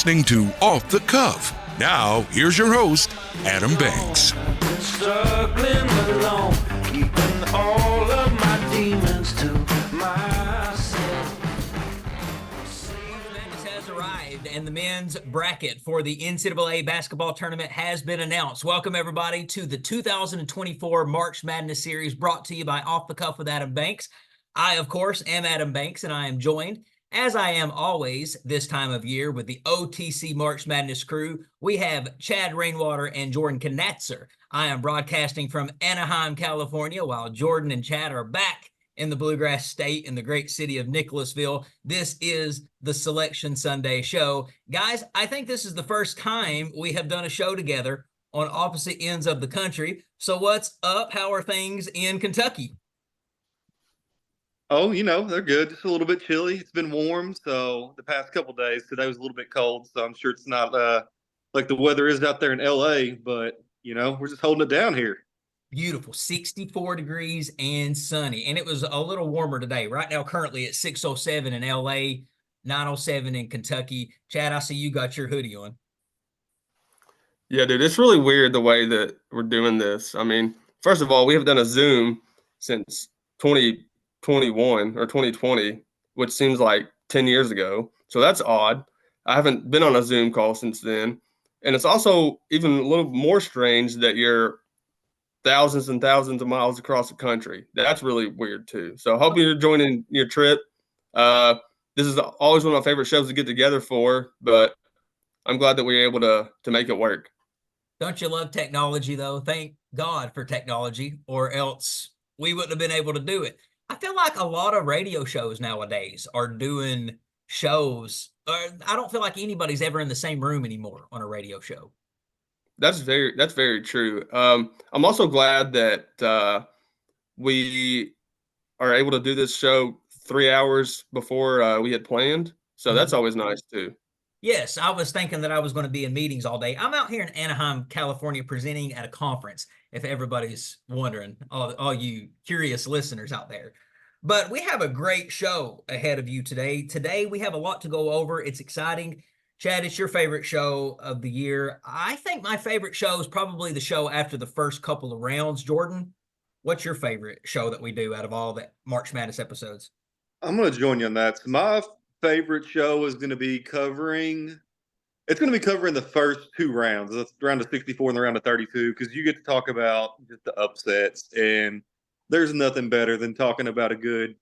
listening to Off the Cuff. Now, here's your host, Adam Banks. Struggling alone, keeping all of my demons to myself. Madness has arrived, and the men's bracket for the NCAA basketball tournament has been announced. Welcome, everybody, to the 2024 March Madness Series, brought to you by Off the Cuff with Adam Banks. I, of course, am Adam Banks, and I am joined, as I am always this time of year, with the OTC March Madness crew. We have Chad Rainwater and Jordan Conatser. I am broadcasting from Anaheim, California, while Jordan and Chad are back in the Bluegrass State in the great city of Nicholasville. This is the Selection Sunday show. Guys, I think this is the first time we have done a show together on opposite ends of the country. So what's up? How are things in Kentucky? Oh, they're good. Just a little bit chilly. It's been warm, so the past couple days. Today was a little bit cold, so I'm sure it's not like the weather is out there in LA, but, we're just holding it down here. Beautiful, 64 degrees and sunny. And it was a little warmer today. Right now, currently at 6:07 in LA, 9:07 in Kentucky. Chad, I see you got your hoodie on. Yeah, dude, it's really weird the way that we're doing this. I mean, first of all, we have done a Zoom since 2021 or 2020, which seems like 10 years ago. So that's odd. I haven't been on a Zoom call since then. And it's also even a little more strange that you're thousands and thousands of miles across the country. That's really weird too. So I hope you're joining your trip. This is always one of my favorite shows to get together for, but I'm glad that we were able to make it work. Don't you love technology, though? Thank God for technology, or else we wouldn't have been able to do it. I feel like a lot of radio shows nowadays are doing shows. I don't feel like anybody's ever in the same room anymore on a radio show. That's very true. I'm also glad that we are able to do this show 3 hours before we had planned. So that's always nice too. Yes, I was thinking that I was going to be in meetings all day. I'm out here in Anaheim, California, presenting at a conference, if everybody's wondering, all you curious listeners out there. But we have a great show ahead of you today. Today, we have a lot to go over. It's exciting. Chad, it's your favorite show of the year. I think my favorite show is probably the show after the first couple of rounds. Jordan, what's your favorite show that we do out of all the March Madness episodes? I'm going to join you on that. So my favorite show is going to be covering the first two rounds. That's the round of 64 and the round of 32, because you get to talk about just the upsets, and there's nothing better than talking about a good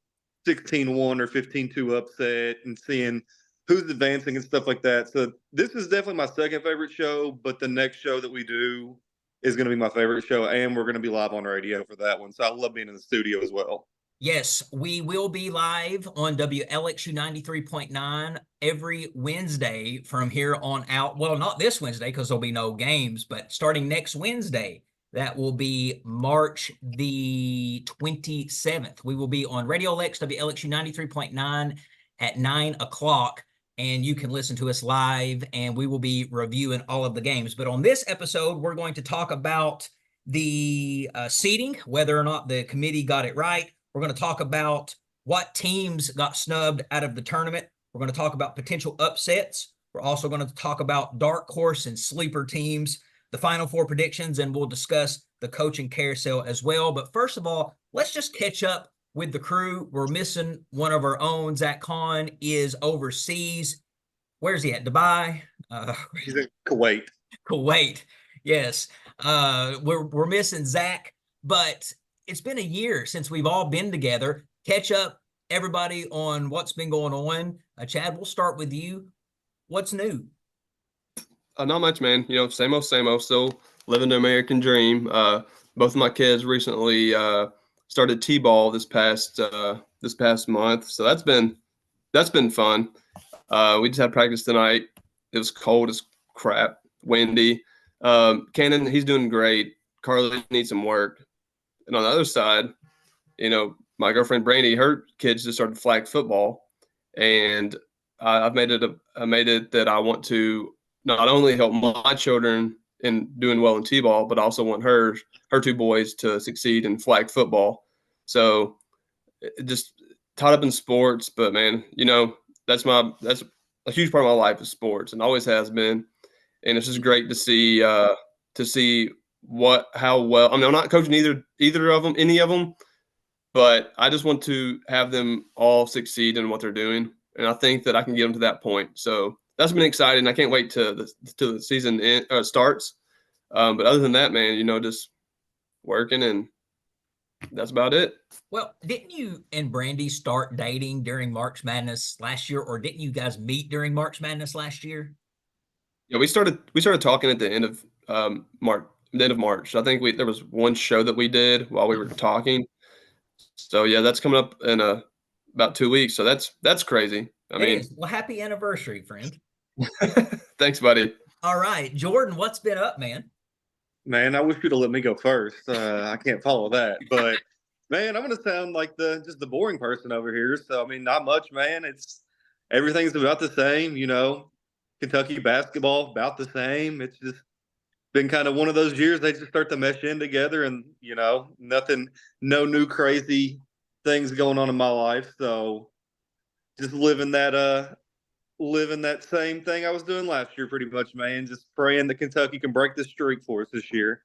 16-1 or 15-2 upset and seeing who's advancing and stuff like that. So this is definitely my second favorite show, but the next show that we do is going to be my favorite show, and we're going to be live on radio for that one. So I love being in the studio as well. Yes, we will be live on WLXU 93.9 every Wednesday from here on out. Well, not this Wednesday because there'll be no games, but starting next Wednesday, that will be March the 27th. We will be on Radio Lex, WLXU 93.9 at 9 o'clock, and you can listen to us live, and we will be reviewing all of the games. But on this episode, we're going to talk about the seeding, whether or not the committee got it right. We're going to talk about what teams got snubbed out of the tournament. We're going to talk about potential upsets. We're also going to talk about dark horse and sleeper teams, the Final Four predictions, and we'll discuss the coaching carousel as well. But first of all, let's just catch up with the crew. We're missing one of our own. Zach Kahn is overseas. Where's he at? Dubai? He's in Kuwait. Kuwait, yes. We're missing Zach, but it's been a year since we've all been together. Catch up, everybody, on what's been going on. Chad, we'll start with you. What's new? Not much, man. Same old, same old. Still living the American dream. Both of my kids recently started t-ball this past month, so that's been fun. We just had practice tonight. It was cold as crap, windy. Cannon, he's doing great. Carly needs some work. And on the other side, my girlfriend Brandy, her kids just started flag football, and I've made it that I want to not only help my children in doing well in t-ball, but also want her two boys to succeed in flag football. So just tied up in sports, but man, that's a huge part of my life is sports and always has been. And it's just great to see how well. I mean, I'm not coaching either of them, any of them, but I just want to have them all succeed in what they're doing, and I think that I can get them to that point. So that's been exciting. I can't wait till the season starts. But other than that, man, just working, and that's about it. Well, didn't you and Brandy start dating during March Madness last year, or didn't you guys meet during March Madness last year? Yeah, we started talking at the end of March. I think there was one show that we did while we were talking. So yeah, that's coming up in about 2 weeks. So that's crazy. I mean, well, happy anniversary, friend. Thanks, buddy. All right, Jordan, what's been up, man? Man, I wish you'd have let me go first. I can't follow that, but man, I'm gonna sound like just the boring person over here. So I mean, not much, man. Everything's about the same, Kentucky basketball about the same. It's just been kind of one of those years they just start to mesh in together, and no new crazy things going on in my life. So just living that same thing I was doing last year, pretty much, man. Just praying that Kentucky can break this streak for us this year.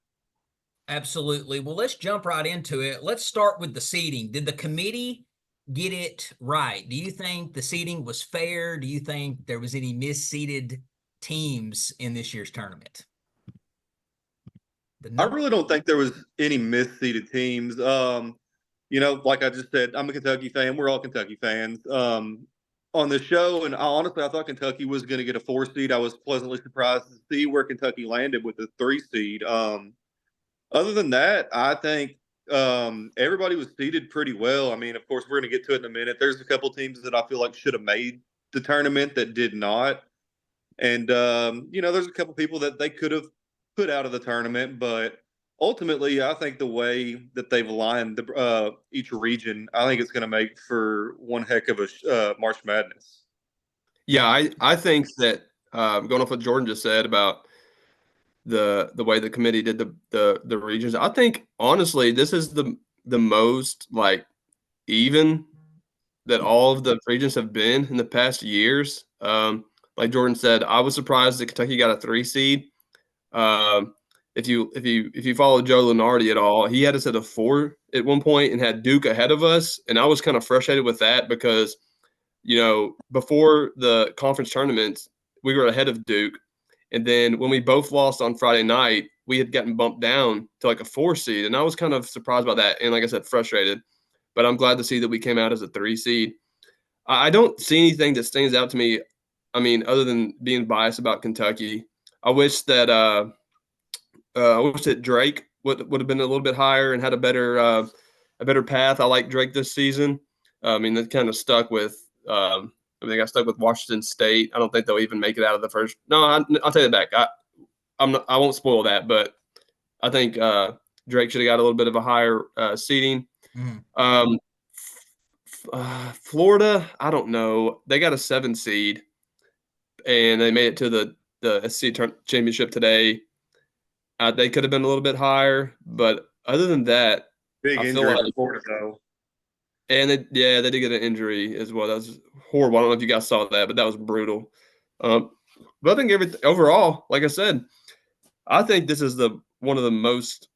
Absolutely. Well, let's jump right into it. Let's start with the seeding. Did the committee get it right? Do you think the seeding was fair? Do you think there was any misseeded teams in this year's tournament? I really don't think there was any misseeded teams. Like I just said, I'm a Kentucky fan. We're all Kentucky fans. On the show, and honestly, I thought Kentucky was going to get a 4 seed. I was pleasantly surprised to see where Kentucky landed with a 3 seed. Other than that, I think everybody was seeded pretty well. I mean, of course, we're going to get to it in a minute. There's a couple teams that I feel like should have made the tournament that did not. And, there's a couple people that they could have put out of the tournament. But ultimately, I think the way that they've aligned each region, I think it's going to make for one heck of a March Madness. Yeah, I think that going off what Jordan just said about the way the committee did the regions, I think honestly this is the most like even that all of the regions have been in the past years. Like Jordan said, I was surprised that Kentucky got a 3 seed. If you follow Joe Lunardi at all, he had us at a 4 at one point and had Duke ahead of us, and I was kind of frustrated with that because before the conference tournaments we were ahead of Duke. And then when we both lost on Friday night, we had gotten bumped down to like a 4 seed. And I was kind of surprised by that. And like I said, frustrated. But I'm glad to see that we came out as a 3 seed. I don't see anything that stands out to me. I mean, other than being biased about Kentucky, I wish that Drake would have been a little bit higher and had a better path. I like Drake this season. I mean, that kind of stuck with they got stuck with Washington State. I don't think they'll even make it out of the first. No, I'll take it back. I won't spoil that, but I think Drake should have got a little bit of a higher seeding. Mm. Florida, I don't know. They got a 7 seed, and they made it to the SEC championship today. They could have been a little bit higher, but other than that, big injury for Florida though. And they did get an injury as well. That was horrible. I don't know if you guys saw that, but that was brutal. But I think overall, like I said, I think this is one of the most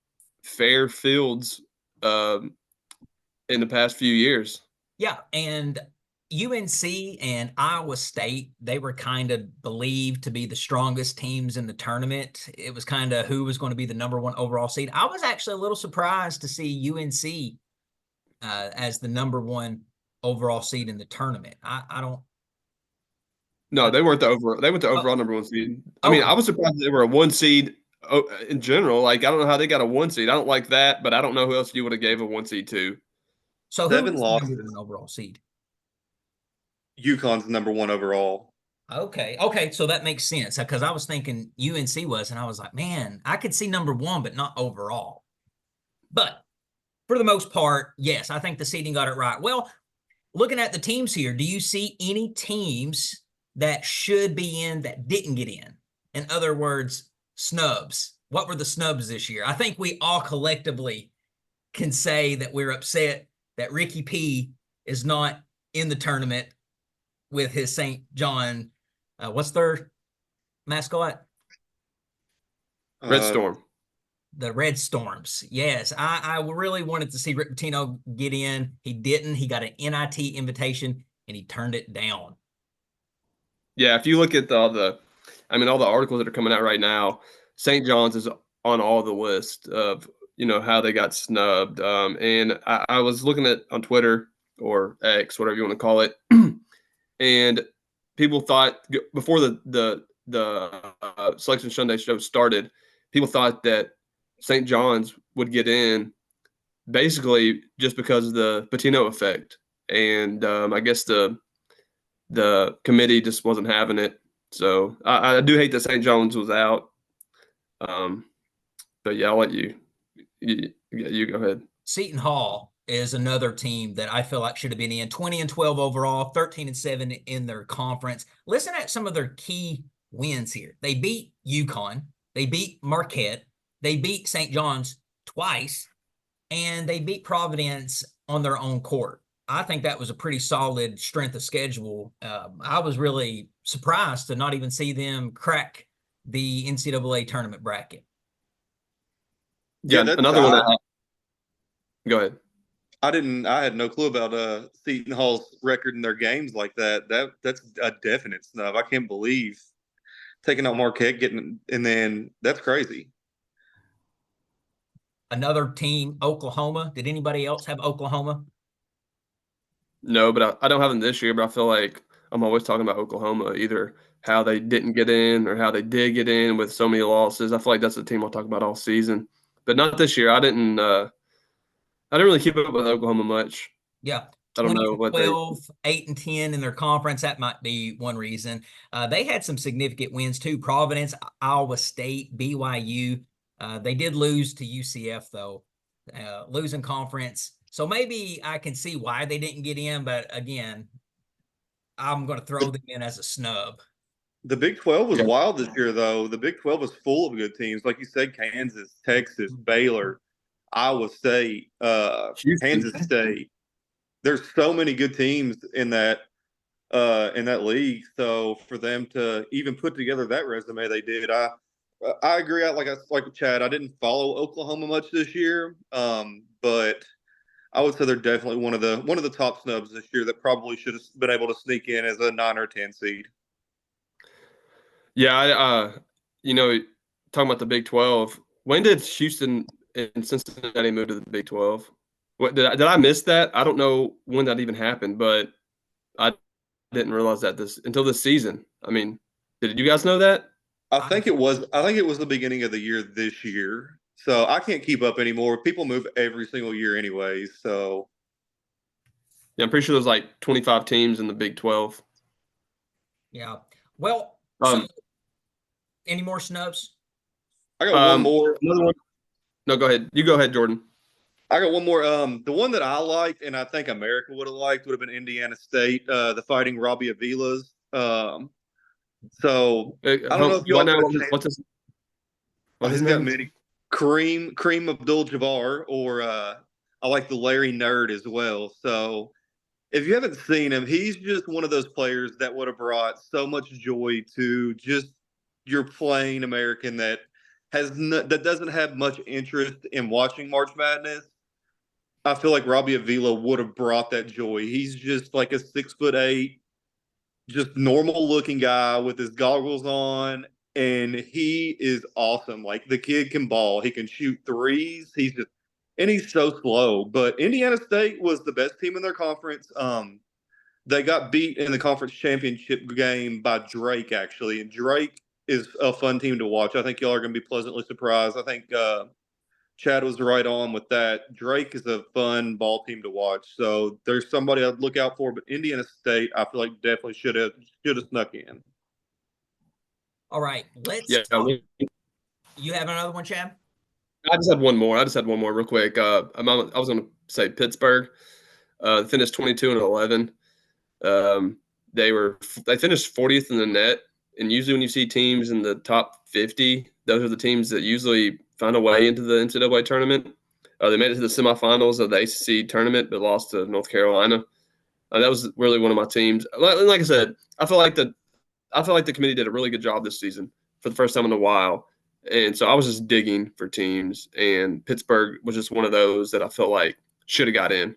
fair fields in the past few years. Yeah, and UNC and Iowa State, they were kind of believed to be the strongest teams in the tournament. It was kind of who was going to be the number 1 overall seed. I was actually a little surprised to see UNC as the number 1 overall seed in the tournament. I don't. No, they weren't they went to overall number 1 seed. I mean, I was surprised they were a 1 seed in general. Like, I don't know how they got a 1 seed. I don't like that, but I don't know who else you would have gave a 1 seed to. So 7 losses. Number 1 overall seed? UConn's number 1 overall. Okay, so that makes sense because I was thinking UNC was, and I was like, man, I could see number 1, but not overall. But for the most part, yes, I think the seeding got it right. Well, looking at the teams here, do you see any teams that should be in that didn't get in? In other words, snubs. What were the snubs this year? I think we all collectively can say that we're upset that Ricky P is not in the tournament with his St. John What's their mascot? Red Storm. The Red Storms. Yes, I really wanted to see Rick Pitino get in. He didn't. He got an NIT invitation, and he turned it down. Yeah, if you look at all the articles that are coming out right now, St. John's is on all the list of how they got snubbed. And I was looking at on Twitter or X, whatever you want to call it, and people thought before the Selection Sunday show started, people thought that St. John's would get in basically just because of the Patino effect. And I guess the committee just wasn't having it. So I do hate that St. John's was out. But yeah, I'll let you go ahead. Seton Hall is another team that I feel like should have been in. 20-12 overall, 13-7 in their conference. Listen at some of their key wins here. They beat UConn. They beat Marquette. They beat St. John's twice, and they beat Providence on their own court. I think that was a pretty solid strength of schedule. I was really surprised to not even see them crack the NCAA tournament bracket. Yeah, another one. Go ahead. I had no clue about Seton Hall's record in their games like that. That's a definite snub. I can't believe taking out Marquette, and then that's crazy. Another team, Oklahoma. Did anybody else have Oklahoma? No, but I don't have them this year, but I feel like I'm always talking about Oklahoma, either how they didn't get in or how they did get in with so many losses. I feel like that's the team I'll talk about all season, but not this year. I didn't really keep up with Oklahoma much. Yeah. I don't know what 12, 8-10 in their conference. That might be one reason. They had some significant wins too. Providence, Iowa State, BYU. They did lose to UCF though, losing conference. So maybe I can see why they didn't get in, but again, I'm going to throw them in as a snub. The Big 12 was wild this year, though. The Big 12 was full of good teams. Like you said, Kansas, Texas, Baylor, Iowa State, Kansas State. There's so many good teams in that league. So for them to even put together that resume they did, I agree. Like Chad, I didn't follow Oklahoma much this year, but I would say they're definitely one of the top snubs this year that probably should have been able to sneak in as a 9 or 10 seed. Yeah, talking about the Big 12. When did Houston and Cincinnati move to the Big 12? What did I miss that? I don't know when that even happened, but I didn't realize that until this season. I mean, did you guys know that? I think it was the beginning of the year this year. So I can't keep up anymore. People move every single year anyways. So yeah, I'm pretty sure there's like 25 teams in the Big 12. Yeah. Well, so any more snubs? I got one more. Another one. No, go ahead. You go ahead, Jordan. I got one more. The one that I liked, and I think America would have liked, would have been Indiana State, the Fighting Robbie Avilas. So I don't know if you all what's his he's name? got many. Kareem Abdul-Jabbar, or I like the Larry Nerd as well. So if you haven't seen him, he's just one of those players that would have brought so much joy to just your plain American that that doesn't have much interest in watching March Madness. I feel like Robbie Avila would have brought that joy. He's just like a 6'8", just normal looking guy with his goggles on. And he is awesome. Like, the kid can ball. He can shoot threes. He's so slow. But Indiana State was the best team in their conference. They got beat in the conference championship game by Drake, actually. And Drake is a fun team to watch. I think y'all are going to be pleasantly surprised. I think Chad was right on with that. Drake is a fun ball team to watch. So there's somebody I'd look out for. But Indiana State, I feel like definitely should have snuck in. All right, let's. Yeah, you have another one, Chad? I just had one more real quick. I was going to say Pittsburgh. Finished 22-11. They finished 40th in the net, and usually when you see teams in the top 50, those are the teams that usually find a way into the NCAA tournament. They made it to the semifinals of the ACC tournament, but lost to North Carolina. That was really one of my teams. Like I said, I feel like the I feel like the committee did a really good job this season for the first time in a while. And so I was just digging for teams, and Pittsburgh was just one of those that I felt like should have got in.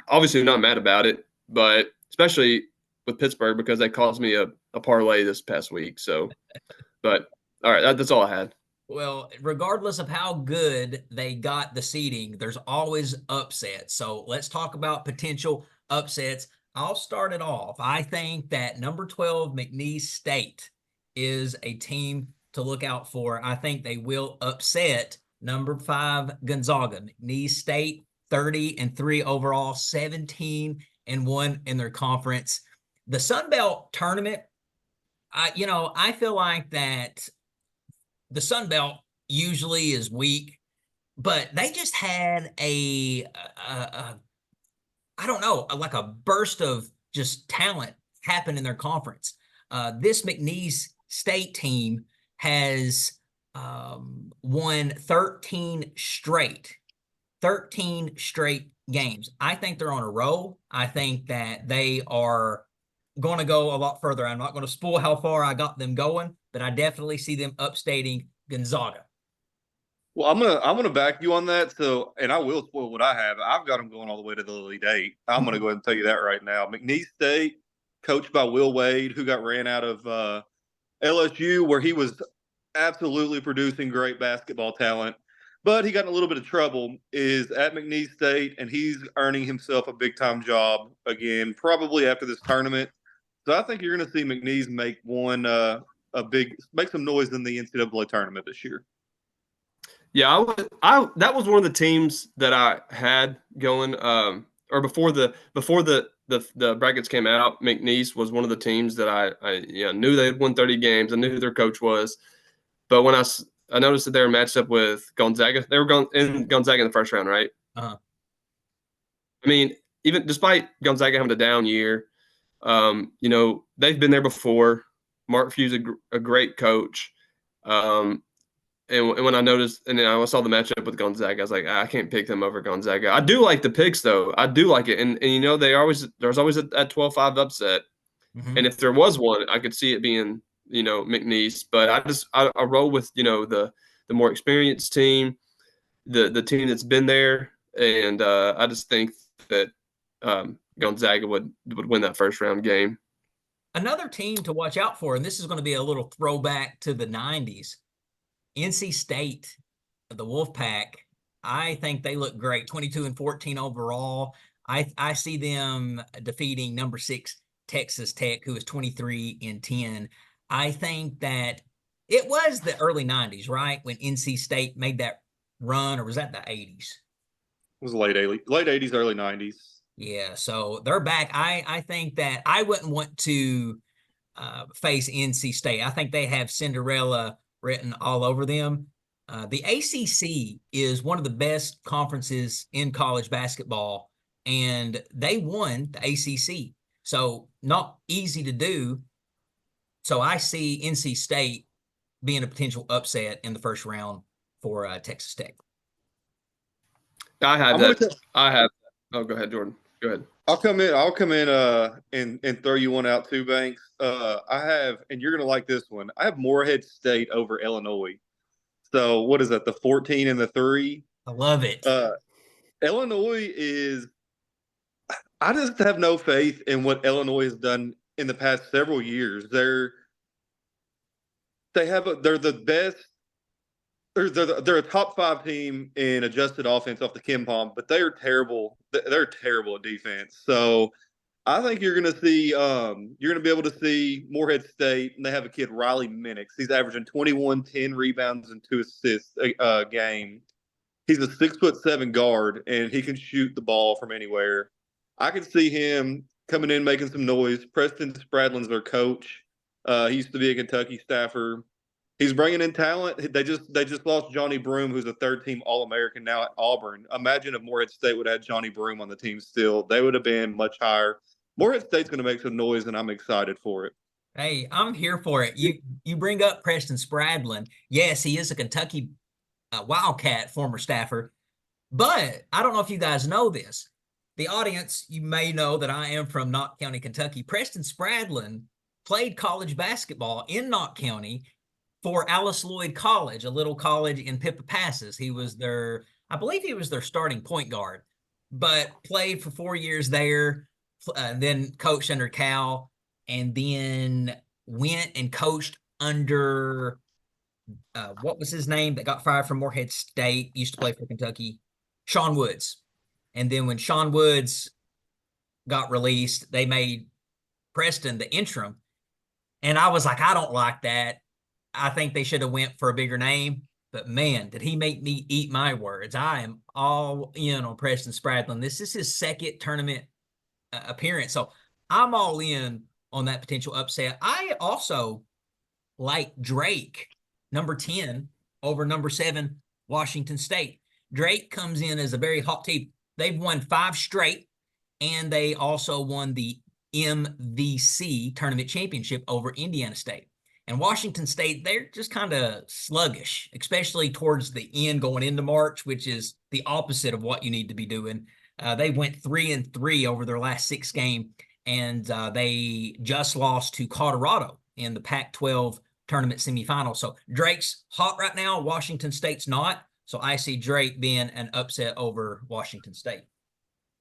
Obviously not mad about it, but especially with Pittsburgh because they caused me a parlay this past week. So, but all right, that's all I had. Well, regardless of how good they got the seeding, there's always upsets. So let's talk about potential upsets. I'll start it off. I think that number 12, McNeese State, is a team to look out for. I think they will upset number 5, Gonzaga. McNeese State, 30-3 overall, 17-1 in their conference. The Sun Belt tournament, I feel like that the Sun Belt usually is weak, but they just had I don't know, like a burst of just talent happen in their conference. This McNeese State team has won 13 straight games. I think they're on a roll. I think that they are going to go a lot further. I'm not going to spoil how far I got them going, but I definitely see them upstating Gonzaga. Well, I'm gonna back you on that. So, and I will spoil what I have. I've got them going all the way to the Elite Eight. I'm gonna go ahead and tell you that right now. McNeese State, coached by Will Wade, who got ran out of LSU, where he was absolutely producing great basketball talent, but he got in a little bit of trouble. Is at McNeese State, and he's earning himself a big time job again, probably after this tournament. So I think you're going to see McNeese make make some noise in the NCAA tournament this year. Yeah, that was one of the teams that I had going, or before the brackets came out. McNeese was one of the teams that I knew they had won 30 games. I knew who their coach was, but when I noticed that they were matched up with Gonzaga, they were in Gonzaga in the first round, right? Uh-huh. I mean, even despite Gonzaga having a down year, they've been there before. Mark Few's a great coach. And when I noticed, and then I saw the matchup with Gonzaga, I was like, I can't pick them over Gonzaga. I do like the picks, though. I do like it. And there's always a 12-5 upset. Mm-hmm. And if there was one, I could see it being, McNeese. But I roll with, the more experienced team, the team that's been there. And I just think that Gonzaga would win that first round game. Another team to watch out for, and this is going to be a little throwback to the 90s, NC State, the Wolfpack. I think they look great, 22-14 overall. I see them defeating number 6 Texas Tech, who is 23-10. I think that it was the early 90s, right, when NC State made that run, or was that the 80s? It was late 80s, early 90s. Yeah, so they're back. I think that I wouldn't want to face NC State. I think they have Cinderella written all over them. The ACC is one of the best conferences in college basketball, and they won the ACC. So not easy to do. So I see NC State being a potential upset in the first round for Texas Tech. I have that. Oh, go ahead, Jordan. Go ahead. I'll come in and throw you one out too, Banks. I have, and you're gonna like this one. I have Morehead State over Illinois. So what is that? The 14-3. I love it. Illinois is. I just have no faith in what Illinois has done in the past several years. They're the best. They're a top 5 team in adjusted offense off the KenPom, but they are terrible. They're terrible at defense. So I think you're going to be able to see Morehead State, and they have a kid, Riley Minix. He's averaging 21, 10 rebounds, and 2 assists a game. He's a 6'7" guard, and he can shoot the ball from anywhere. I can see him coming in, making some noise. Preston Spradlin's their coach. He used to be a Kentucky staffer. He's bringing in talent. They just lost Johnny Broome, who's a third-team All-American now at Auburn. Imagine if Morehead State would have had Johnny Broome on the team still. They would have been much higher. Morehead State's going to make some noise, and I'm excited for it. Hey, I'm here for it. You bring up Preston Spradlin. Yes, he is a Kentucky Wildcat, former staffer. But I don't know if you guys know this. The audience, you may know that I am from Knott County, Kentucky. Preston Spradlin played college basketball in Knott County for Alice Lloyd College, a little college in Pippa Passes. I believe he was their starting point guard, but played for 4 years there, then coached under Cal, and then went and coached under what was his name that got fired from Morehead State, used to play for Kentucky, Sean Woods. And then when Sean Woods got released, they made Preston the interim. And I was like, I don't like that. I think they should have went for a bigger name. But man, did he make me eat my words. I am all in on Preston Spradlin. This is his second tournament appearance. So I'm all in on that potential upset. I also like Drake, number 10, over number 7, Washington State. Drake comes in as a very hot team. They've won 5 straight, and they also won the MVC tournament championship over Indiana State. And Washington State, they're just kind of sluggish, especially towards the end going into March, which is the opposite of what you need to be doing. They went 3-3 over their last 6 games, and they just lost to Colorado in the Pac-12 tournament semifinal. So Drake's hot right now. Washington State's not. So I see Drake being an upset over Washington State.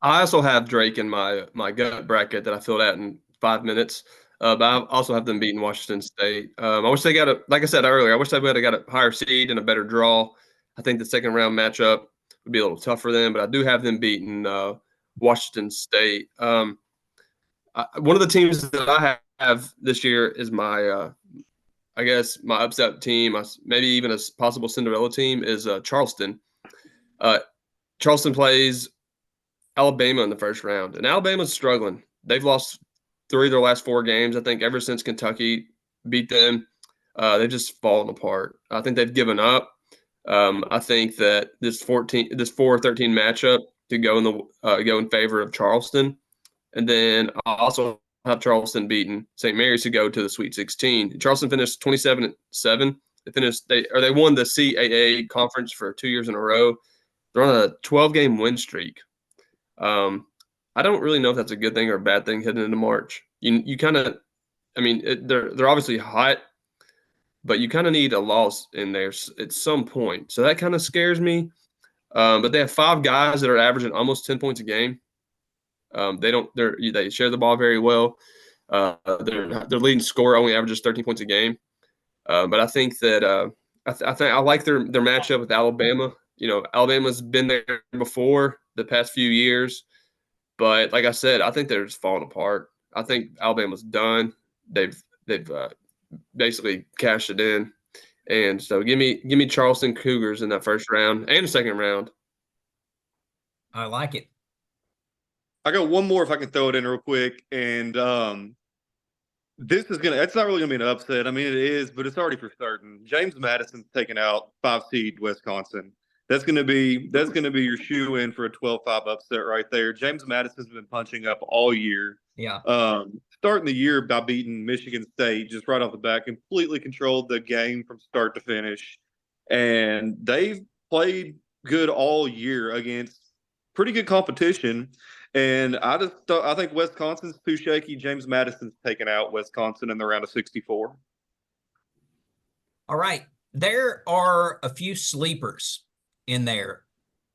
I also have Drake in my gut bracket that I filled out in 5 minutes. But I also have them beating Washington State. I wish they got like I said earlier, I wish they would have got a higher seed and a better draw. I think the second round matchup would be a little tough for them, but I do have them beating Washington State. One of the teams that I have this year is my I guess my upset team, maybe even a possible Cinderella team, is Charleston. Charleston plays Alabama in the first round, and Alabama's struggling. They've lost 3 of their last 4 games. I think ever since Kentucky beat them, they've just fallen apart. I think they've given up. I think that this 4-13 matchup could go in favor of Charleston, and then I also have Charleston beating St. Mary's to go to the Sweet 16. Charleston finished 27-7. They won the CAA conference for 2 years in a row. They're on a 12-game win streak. I don't really know if that's a good thing or a bad thing heading into March. You kind of, I mean, they're obviously hot, but you kind of need a loss in there at some point. So that kind of scares me. But they have 5 guys that are averaging almost 10 points a game. They share the ball very well. Their leading scorer only averages 13 points a game. But I think that I like their matchup with Alabama. You know, Alabama's been there before the past few years, but like I said, I think they're just falling apart. I think Alabama's done. They've basically cashed it in, and so give me Charleston Cougars in that first round and the second round. I like it. I got one more if I can throw it in real quick, and it's not really gonna be an upset. I mean, it is, but it's already for certain. James Madison's taking out 5 seed Wisconsin. That's gonna be your shoe in for a 12-5 upset right there. James Madison's been punching up all year. Yeah. Starting the year by beating Michigan State just right off the bat, completely controlled the game from start to finish, and they've played good all year against pretty good competition. And I think Wisconsin's too shaky. James Madison's taken out Wisconsin in the round of 64. All right. There are a few sleepers in there.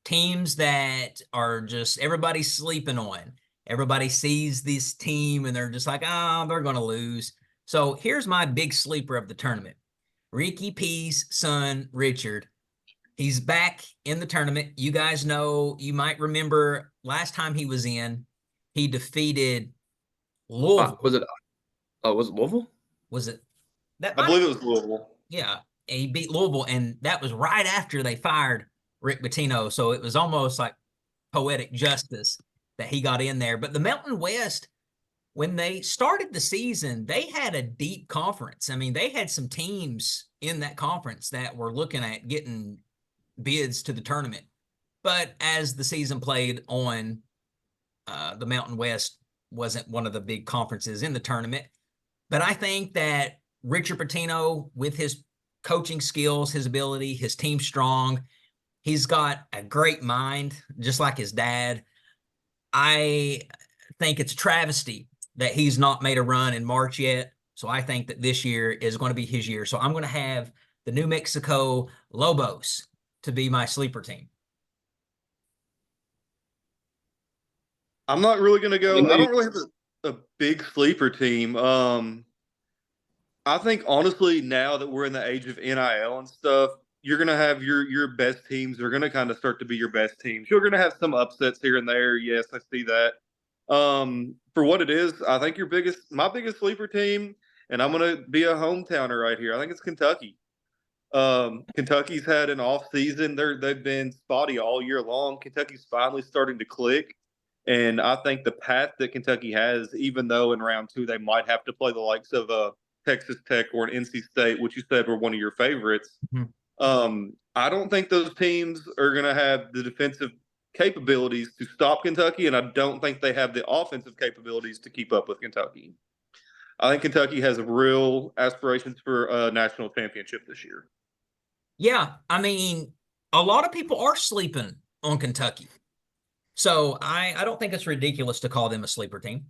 Teams that are just everybody's sleeping on. Everybody sees this team and they're just like, they're going to lose. So here's my big sleeper of the tournament. Ricky P's son, Richard. He's back in the tournament. You guys know, you might remember last time he was in, he defeated Louisville. Was it Louisville? Was it? I believe it was Louisville. Yeah, he beat Louisville, and that was right after they fired Rick Pitino. So it was almost like poetic justice that he got in there. But the Mountain West, when they started the season, they had a deep conference. I mean, they had some teams in that conference that were looking at getting bids to the tournament. But as the season played on, the Mountain West wasn't one of the big conferences in the tournament. But I think that Richard Pitino, with his coaching skills, his ability, his team strong, he's got a great mind, just like his dad. I think it's a travesty that he's not made a run in March yet. So I think that this year is going to be his year. So I'm going to have the New Mexico Lobos to be my sleeper team. I'm not really going to I go. mean, I don't really have a big sleeper team. I think honestly, now that we're in the age of NIL and stuff, you're gonna have your best teams are gonna kind of start to be your best teams. You're gonna have some upsets here and there. Yes, I see that. For what it is, I think my biggest sleeper team, and I'm gonna be a hometowner right here. I think it's Kentucky. Kentucky's had an off season. They've been spotty all year long. Kentucky's finally starting to click. And I think the path that Kentucky has, even though in round 2 they might have to play the likes of Texas Tech or an NC State, which you said were one of your favorites. I don't think those teams are going to have the defensive capabilities to stop Kentucky, and I don't think they have the offensive capabilities to keep up with Kentucky. I think Kentucky has real aspirations for a national championship this year. Yeah, I mean, a lot of people are sleeping on Kentucky. So I don't think it's ridiculous to call them a sleeper team.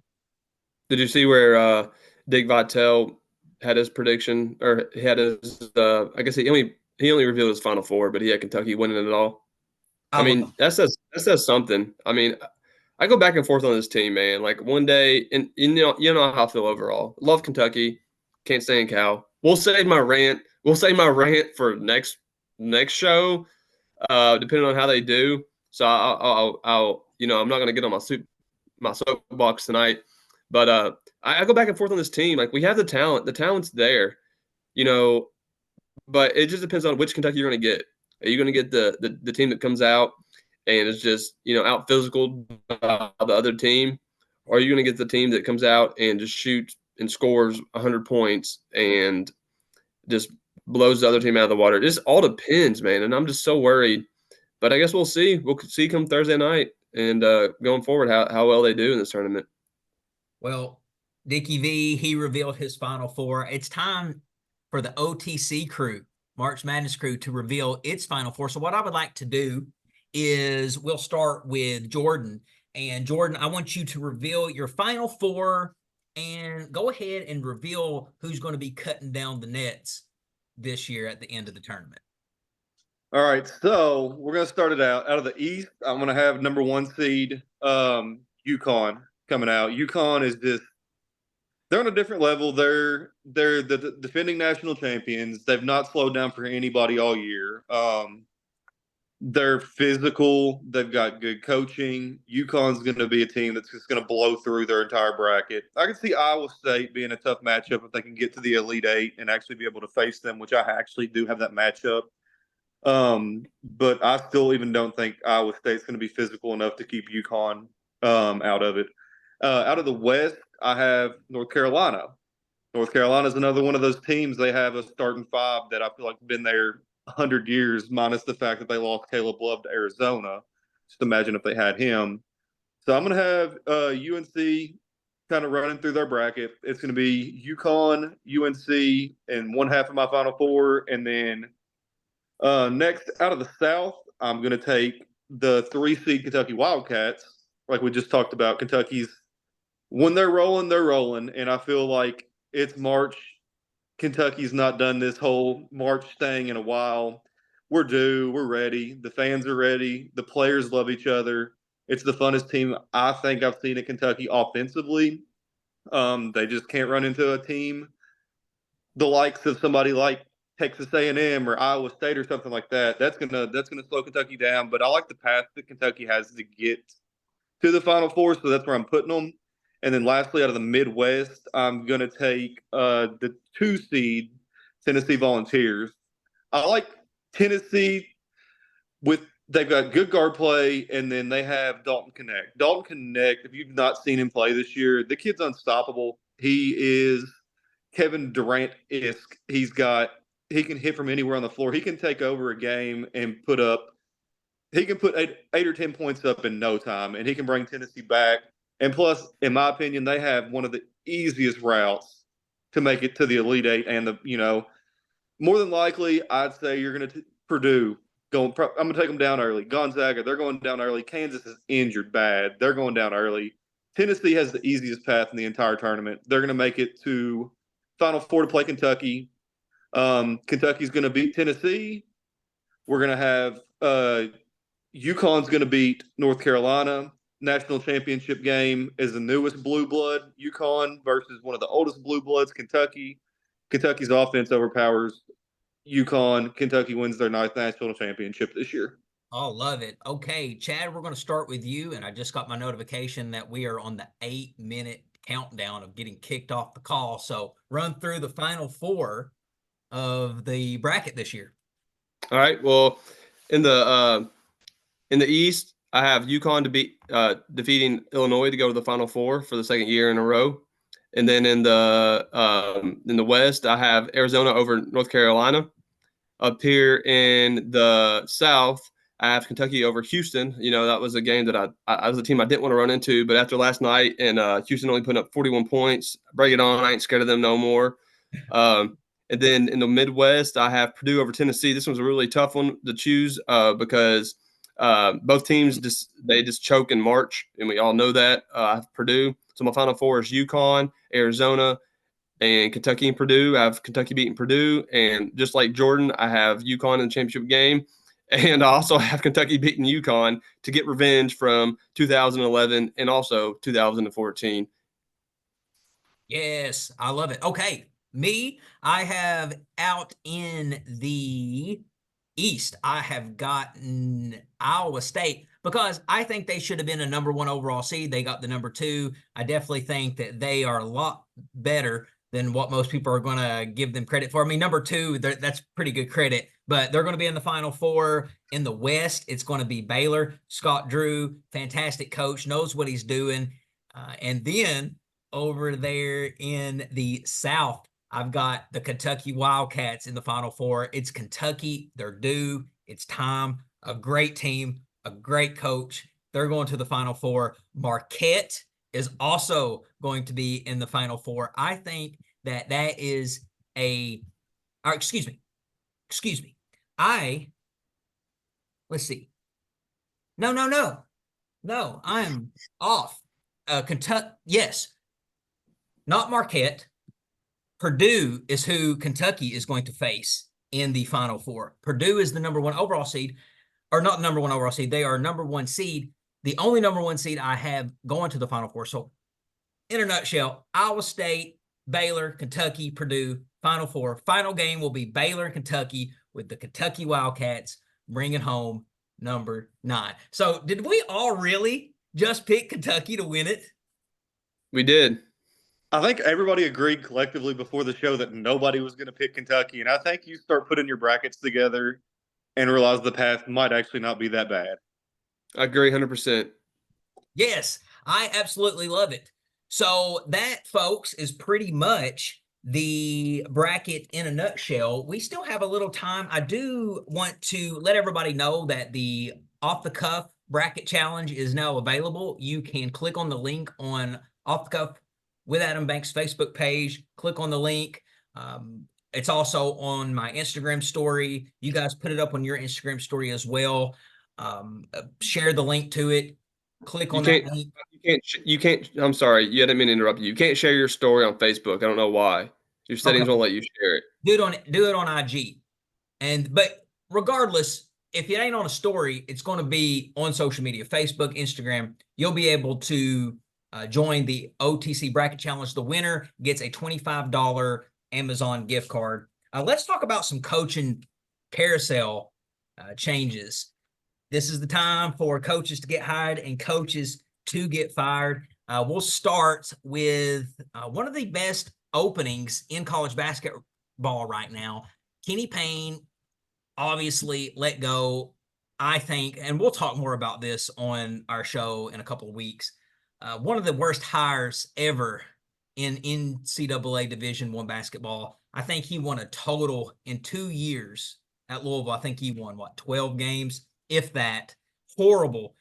did you see where Dick Vitale had his prediction, or he had his? I guess he only revealed his Final Four, but he had Kentucky winning it all. I mean, that says something. I mean, I go back and forth on this team, man. Like one day, and you know how I feel overall. Love Kentucky, can't stand Cal. We'll save my rant. We'll save my rant for next show, depending on how they do. So I'll I'm not gonna get on my soapbox tonight, but I go back and forth on this team. Like we have the talent. The talent's there, you know, but it just depends on which Kentucky you're gonna get. Are you gonna get the team that comes out and is just out physical the other team, or are you going to get the team that comes out and just shoots and scores 100 points and just blows the other team out of the water? It just all depends, man, and I'm just so worried. But I guess we'll see. We'll see come Thursday night and going forward how well they do in this tournament. Well, Dickie V, he revealed his Final Four. It's time for the OTC crew, March Madness crew, to reveal its Final Four. So what I would like to do is we'll start with Jordan. And Jordan, I want you to reveal your Final Four and go ahead and reveal who's going to be cutting down the nets this year at the end of the tournament. All right, so we're going to start it out of the East. I'm going to have number 1 seed UConn coming out. UConn is just they're on a different level. They're the defending national champions. They've not slowed down for anybody all year. They're physical. They've got good coaching. UConn's going to be a team that's just going to blow through their entire bracket. I can see Iowa State being a tough matchup if they can get to the Elite Eight and actually be able to face them, which I actually do have that matchup. But I still even don't think Iowa State's going to be physical enough to keep UConn out of it. Out of the West, I have North Carolina. North Carolina is another one of those teams. They have a starting 5 that I feel like been there 100 years, minus the fact that they lost Caleb Love to Arizona. Just imagine if they had him. So I'm going to have UNC kind of running through their bracket. It's going to be UConn, UNC, and one half of my Final Four. And then next, out of the South, I'm going to take the 3 seed Kentucky Wildcats. Like we just talked about, Kentucky's when they're rolling, they're rolling. And I feel like it's March. Kentucky's not done this whole March thing in a while. We're due. We're ready. The fans are ready. The players love each other. It's the funnest team I think I've seen at Kentucky offensively. They just can't run into a team the likes of somebody like Texas A&M or Iowa State or something like that. That's gonna slow Kentucky down. But I like the path that Kentucky has to get to the Final Four, so that's where I'm putting them. And then lastly, out of the Midwest, I'm going to take the 2 seed Tennessee Volunteers. I like Tennessee they've got good guard play, and then they have Dalton Connect. Dalton Connect, if you've not seen him play this year, the kid's unstoppable. He is Kevin Durant-esque. He can hit from anywhere on the floor. He can take over a game and put 8 or 10 points up in no time, and he can bring Tennessee back. And plus, in my opinion, they have one of the easiest routes to make it to the Elite Eight. And more than likely, I'd say you're going to Purdue. I'm going to take them down early. Gonzaga, they're going down early. Kansas is injured bad. They're going down early. Tennessee has the easiest path in the entire tournament. They're going to make it to Final Four to play Kentucky. Kentucky's going to beat Tennessee. We're going to have UConn's going to beat North Carolina. National championship game is the newest blue blood, UConn versus one of the oldest blue bloods, Kentucky. Kentucky's offense overpowers UConn. Kentucky wins their 9th national championship this year. Oh, love it. Okay, Chad, we're going to start with you. And I just got my notification that we are on the 8-minute countdown of getting kicked off the call. So run through the final four of the bracket this year. All right. Well, in the East, I have UConn defeating Illinois to go to the Final Four for the second year in a row. And then in the West, I have Arizona over North Carolina. Up here in the South, I have Kentucky over Houston. You know, that was a game that I was a team I didn't want to run into, but after last night and Houston only putting up 41 points, bring it on. I ain't scared of them no more. And then in the Midwest, I have Purdue over Tennessee. This one's a really tough one to choose because both teams just choke in March, and we all know that. I have Purdue. So my Final Four is UConn, Arizona, and Kentucky and Purdue. I have Kentucky beating Purdue, and just like Jordan, I have UConn in the championship game, and I also have Kentucky beating UConn to get revenge from 2011 and also 2014. Yes, I love it. Okay, me, I have out in the East, I have gotten Iowa State because I think they should have been a number 1 overall seed. They got the number 2. I definitely think that they are a lot better than what most people are going to give them credit for. I mean, number 2, that's pretty good credit, but they're going to be in the Final Four. In the West, it's going to be Baylor. Scott Drew, fantastic coach, knows what he's doing. And then over there in the South, I've got the Kentucky Wildcats in the Final Four. It's Kentucky. They're due. It's time. A great team, a great coach. They're going to the Final Four. Marquette is also going to be in the Final Four. I think that is excuse me. Let's see. No, I'm off. Kentucky, yes. Not Marquette. Purdue is who Kentucky is going to face in the Final Four. Purdue is the number 1 overall seed, or not number 1 overall seed. They are number 1 seed, the only number 1 seed I have going to the Final Four. So in a nutshell, Iowa State, Baylor, Kentucky, Purdue, Final Four. Final game will be Baylor, Kentucky, with the Kentucky Wildcats bringing home number 9. So did we all really just pick Kentucky to win it? We did. I think everybody agreed collectively before the show that nobody was going to pick Kentucky. And I think you start putting your brackets together and realize the path might actually not be that bad. I agree 100%. Yes, I absolutely love it. So that, folks, is pretty much the bracket in a nutshell. We still have a little time. I do want to let everybody know that the Off the Cuff bracket challenge is now available. You can click on the link on Off the Cuff with Adam Banks' Facebook page. Click on the link. It's also on my Instagram story. You guys put it up on your Instagram story as well. Share the link to it. Click on that link. You can't. I'm sorry. You didn't mean to interrupt you. You can't share your story on Facebook. I don't know why. Your settings won't let you share it. Do it on IG. But regardless, if it ain't on a story, it's going to be on social media, Facebook, Instagram. You'll be able to join the OTC Bracket Challenge. The winner gets a $25 Amazon gift card. Let's talk about some coaching carousel changes. This is the time for coaches to get hired and coaches to get fired. We'll start with one of the best openings in college basketball right now. Kenny Payne obviously let go, I think, and we'll talk more about this on our show in a couple of weeks. One of the worst hires ever in NCAA Division I basketball. I think he won a total in 2 years at Louisville. I think he won, 12 games, if that. Horrible.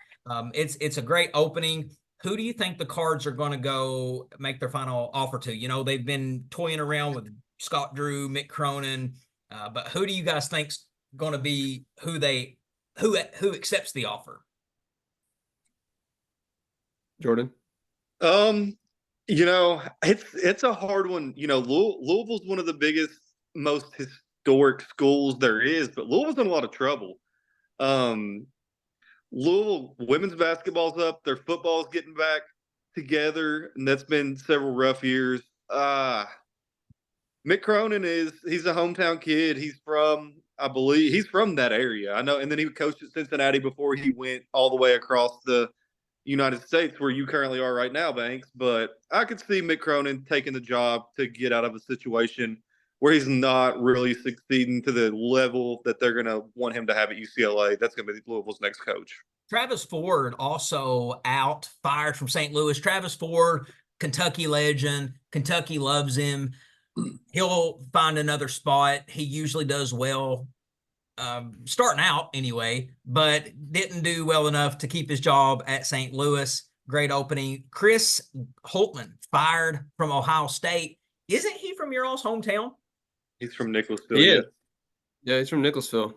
It's a great opening. Who do you think the Cards are going to go make their final offer to? You know, they've been toying around with Scott Drew, Mick Cronin, but who do you guys think's going to be who accepts the offer? Jordan? It's a hard one. Louisville's one of the biggest, most historic schools there is, but Louisville's in a lot of trouble. Um, Louisville women's basketball's up. Their football's getting back together, and that's been several rough years. Mick Cronin he's a hometown kid. I believe he's from that area. I know, and then he coached at Cincinnati before he went all the way across the United States, where you currently are right now, Banks. But I could see Mick Cronin taking the job to get out of a situation where he's not really succeeding to the level that they're going to want him to have at UCLA. That's going to be Louisville's next coach. Travis Ford also fired from St. Louis. Travis Ford, Kentucky legend. Kentucky loves him. He'll find another spot. He usually does well, starting out anyway, but didn't do well enough to keep his job at St. Louis. Great opening. Chris Holtman fired from Ohio State. Isn't he from your all's hometown? He's from Nicholasville. Yeah, he's from Nicholasville.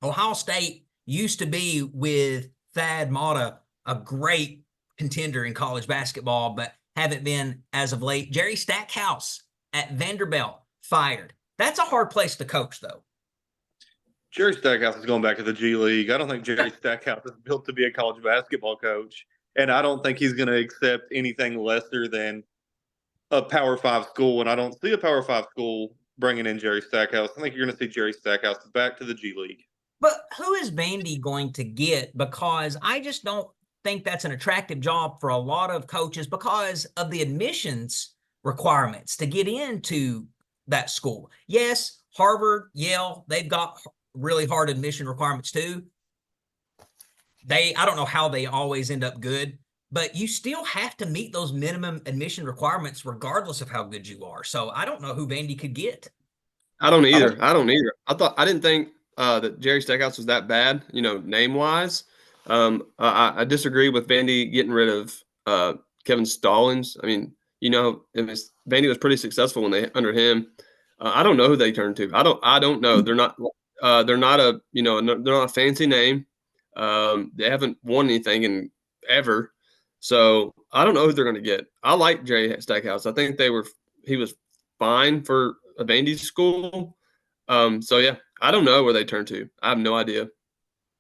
Ohio State used to be with Thad Matta, a great contender in college basketball, but haven't been as of late. Jerry Stackhouse at Vanderbilt fired. That's a hard place to coach, though. Jerry Stackhouse is going back to the G League. I don't think Jerry Stackhouse is built to be a college basketball coach, and I don't think he's going to accept anything lesser than a Power 5 school, and I don't see a Power 5 school bringing in Jerry Stackhouse. I think you're going to see Jerry Stackhouse back to the G League. But who is Vandy going to get? Because I just don't think that's an attractive job for a lot of coaches because of the admissions requirements to get into that school. Yes, Harvard, Yale, they've got really hard admission requirements too. I don't know how they always end up good, but you still have to meet those minimum admission requirements regardless of how good you are. So I don't know who Vandy could get. I don't either. I didn't think that Jerry Stackhouse was that bad, name wise. I disagree with Vandy getting rid of Kevin Stallings. I mean, Vandy was pretty successful under him. I don't know who they turned to. I don't know. They're not a fancy name. They haven't won anything in ever. So I don't know who they're going to get. I like Jerry Stackhouse. I think he was fine for a Vandy school. So yeah, I don't know where they turn to. I have no idea.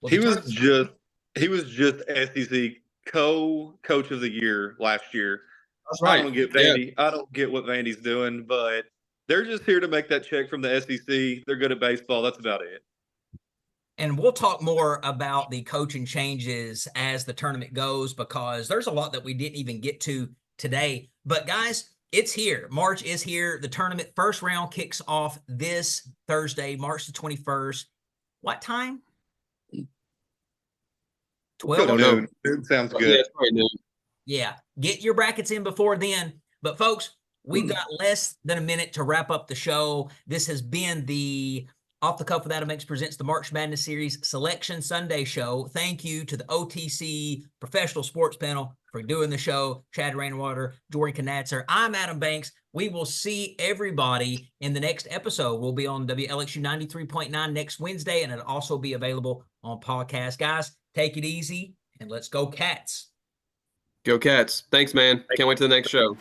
Well, he was just SEC co-coach of the year last year. That's right. I don't get Vandy. Yeah. I don't get what Vandy's doing, but they're just here to make that check from the SEC. They're good at baseball. That's about it. And we'll talk more about the coaching changes as the tournament goes because there's a lot that we didn't even get to today. But guys, it's here. March is here. The tournament first round kicks off this Thursday, March the 21st. What time? 12? Noon. Noon sounds good. Yeah, it's probably noon. Yeah. Get your brackets in before then. But folks, we've got less than a minute to wrap up the show. This has been the Off the Cuff with Adam Banks presents the March Madness Series Selection Sunday Show. Thank you to the OTC Professional Sports Panel for doing the show. Chad Rainwater, Jordan Conatser. I'm Adam Banks. We will see everybody in the next episode. We'll be on WLXU 93.9 next Wednesday, and it'll also be available on podcast. Guys, take it easy, and let's go Cats. Go Cats. Thanks, man. Can't wait to the next show.